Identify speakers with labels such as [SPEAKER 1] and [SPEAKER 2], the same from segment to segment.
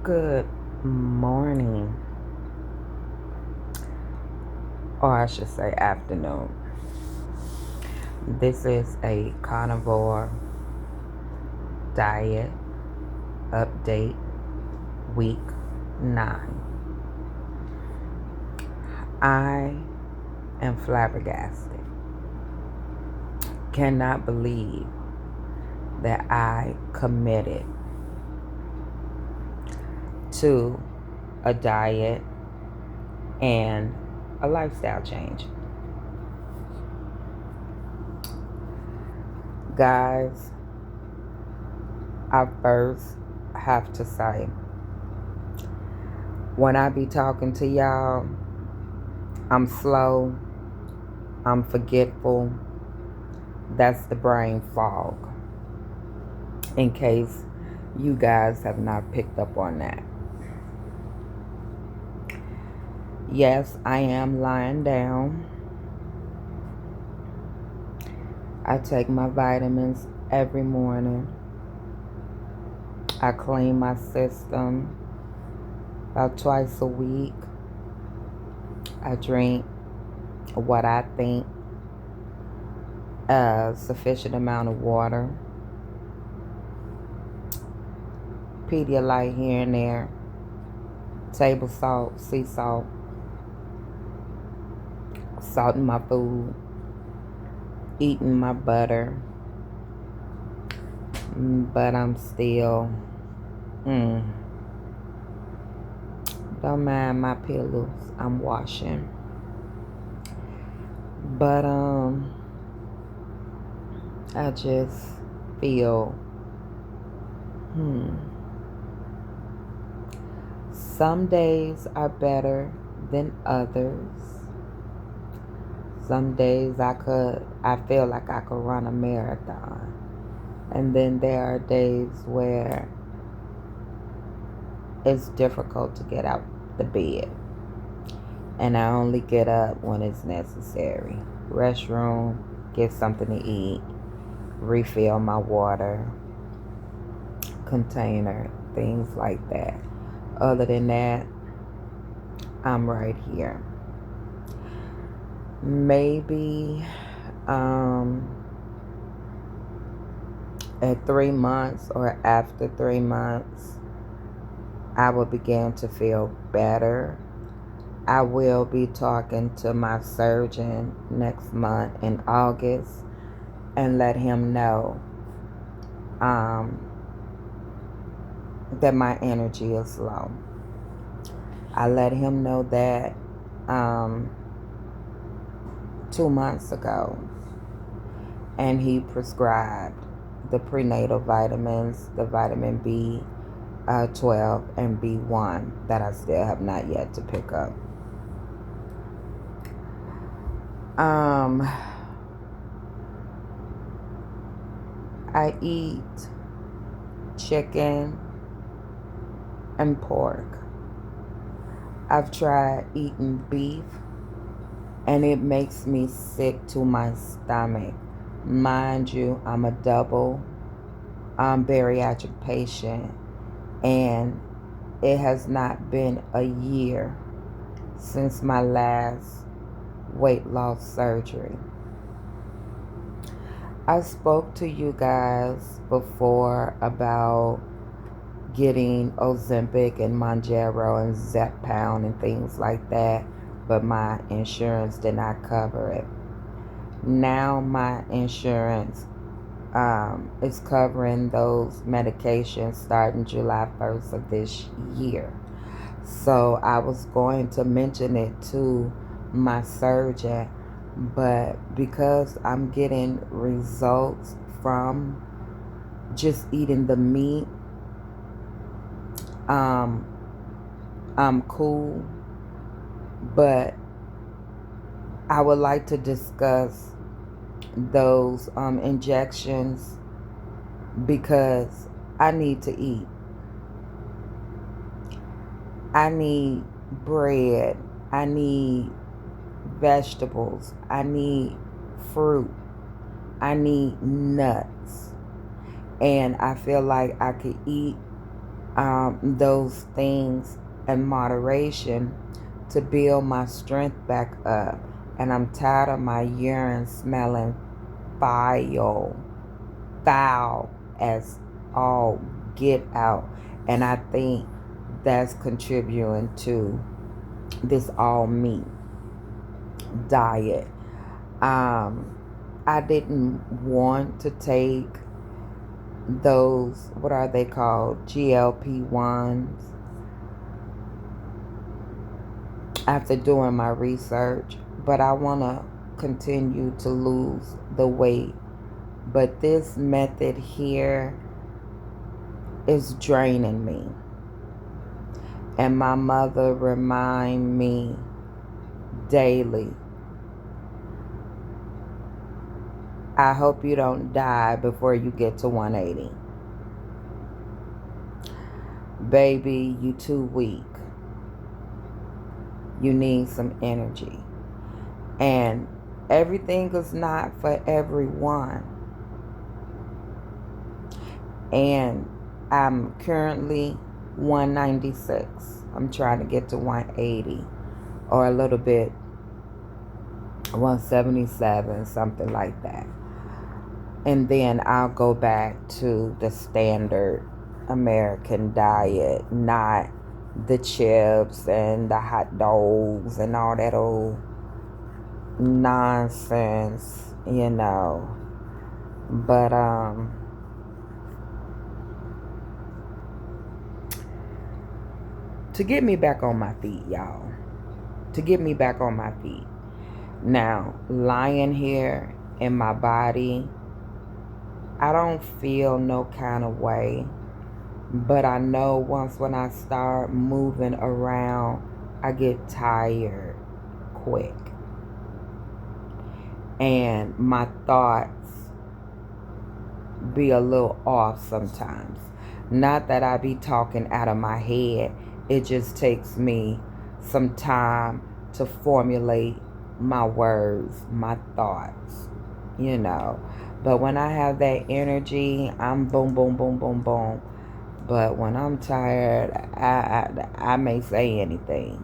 [SPEAKER 1] Good morning, or I should say afternoon. This is a carnivore diet update week 9. I am flabbergasted. Cannot believe that I committed to a diet and a lifestyle change. Guys, I first have to say, when I be talking to y'all, I'm slow, I'm forgetful. That's the brain fog, in case you guys have not picked up on that. Yes, I am lying down. I take my vitamins every morning. I clean my system about twice a week. I drink what I think a sufficient amount of water. Pedialyte here and there. Table salt, sea salt. Salt in my food. Eating my butter. But I'm still don't mind my pillows. I'm washing. But I just feel some days are better than others. Some days I feel like I could run a marathon. And then there are days where it's difficult to get out the bed. And I only get up when it's necessary. Restroom, get something to eat, refill my water container, things like that. Other than that, I'm right here. Maybe at 3 months or after 3 months, I will begin to feel better. I will be talking to my surgeon next month in August and let him know that my energy is low. I let him know that 2 months ago, and he prescribed the prenatal vitamins, the vitamin B12 and B1 that I still have not yet to pick up. I eat chicken and pork. I've tried eating beef, and it makes me sick to my stomach. Mind you, I'm a double bariatric patient, and it has not been a year since my last weight loss surgery. I spoke to you guys before about getting Ozempic and Mounjaro and Zepbound and things like that, but my insurance did not cover it. Now my insurance is covering those medications starting July 1st of this year. So I was going to mention it to my surgeon, but because I'm getting results from just eating the meat, I'm cool. But I would like to discuss those injections because I need to eat. I need bread. I need vegetables. I need fruit. I need nuts. And I feel like I could eat those things in moderation to build my strength back up. And I'm tired of my urine smelling foul, foul as all get out. And I think that's contributing to this all meat diet. I didn't want to take those, what are they called? GLP-1s. After doing my research, but I want to continue to lose the weight. But this method here is draining me. And my mother remind me daily, I hope you don't die before you get to 180. Baby, you too weak. You need some energy. And everything is not for everyone. And I'm currently 196. I'm trying to get to 180 or a little bit, 177, something like that. And then I'll go back to the standard American diet, not the chips and the hot dogs and all that old nonsense, you know. But to get me back on my feet, y'all. To get me back on my feet. Now, lying here in my body, I don't feel no kind of way. But I know once when I start moving around, I get tired quick. And my thoughts be a little off sometimes. Not that I be talking out of my head. It just takes me some time to formulate my words, my thoughts, you know. But when I have that energy, I'm boom, boom, boom, boom, boom. But when I'm tired, I may say anything.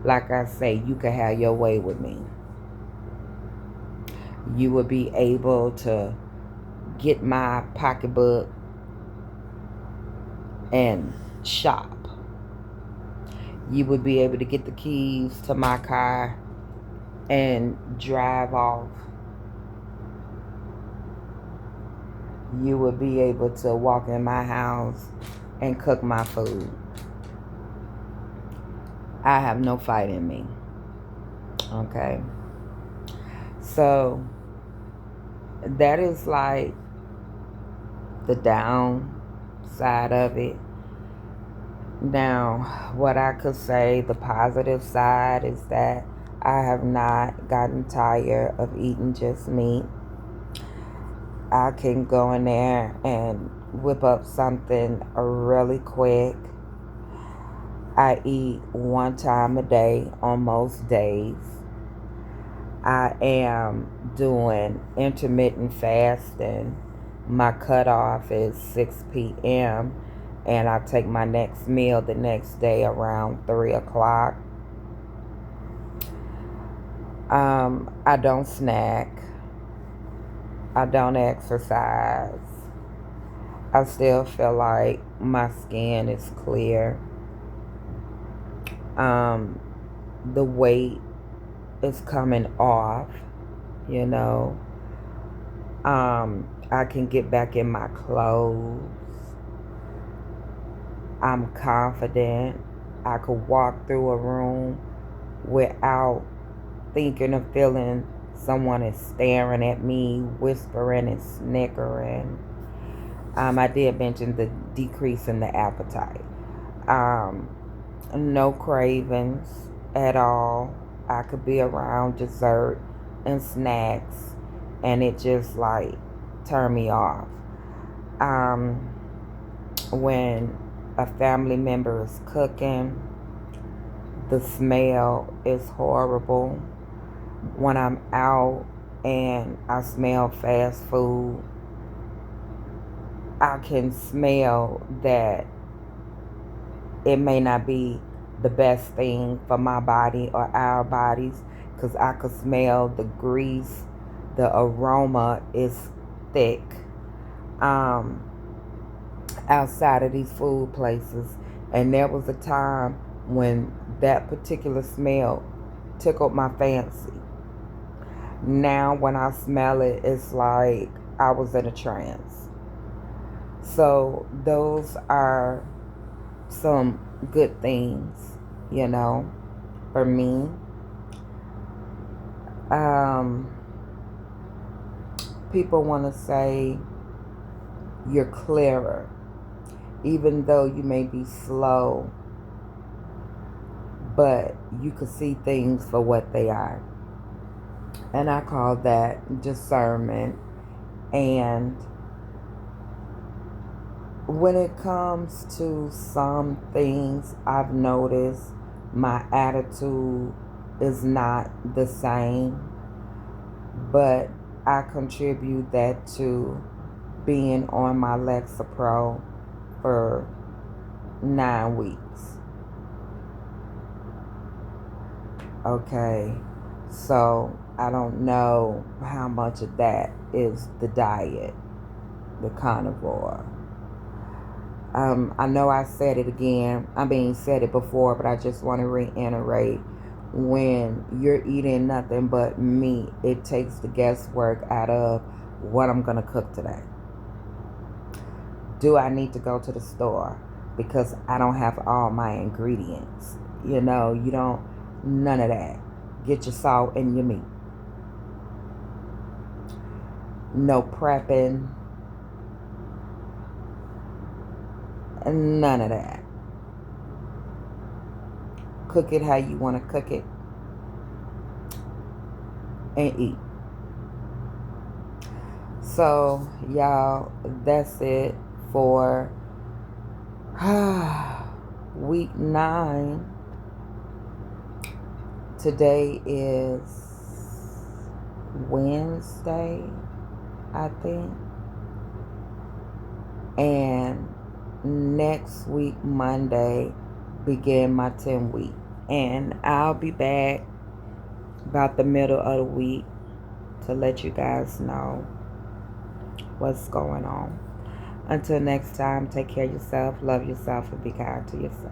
[SPEAKER 1] Like I say, you can have your way with me. You will be able to get my pocketbook and shop. You would be able to get the keys to my car and drive off. You would be able to walk in my house and cook my food. I have no fight in me. Okay? So, that is like the downside of it. Now, what I could say, the positive side is that I have not gotten tired of eating just meat. I can go in there and whip up something really quick. I eat one time a day on most days. I am doing intermittent fasting. My cutoff is 6 p.m. and I take my next meal the next day around 3 o'clock. I don't snack. I don't exercise. I still feel like my skin is clear. The weight is coming off, you know. I can get back in my clothes. I'm confident. I could walk through a room without thinking or feeling someone is staring at me, whispering and snickering. I did mention the decrease in the appetite. No cravings at all. I could be around dessert and snacks and it just like turn me off. When a family member is cooking, the smell is horrible. When I'm out and I smell fast food, I can smell that it may not be the best thing for my body or our bodies, because I could smell the grease, the aroma is thick um, outside of these food places. And there was a time when that particular smell tickled my fancy. Now when I smell it, it's like I was in a trance. So those are some good things, you know, for me. Um, People want to say you're clearer, even though you may be slow, but you can see things for what they are. And I call that discernment. And when it comes to some things, I've noticed my attitude is not the same, but I contribute that to being on my Lexapro for 9 weeks. Okay, so I don't know how much of that is the diet, the carnivore. I know I said it again. Said it before, but I just want to reiterate. When you're eating nothing but meat, it takes the guesswork out of what I'm going to cook today. Do I need to go to the store? Because I don't have all my ingredients. You don't, none of that. Get your salt and your meat. No prepping. None of that. Cook it how you want to cook it and eat. So, y'all, that's it for week 9. Today is Wednesday, I think. And next week, Monday, begin my 10 week. And I'll be back about the middle of the week to let you guys know what's going on. Until next time, take care of yourself, love yourself, and be kind to yourself.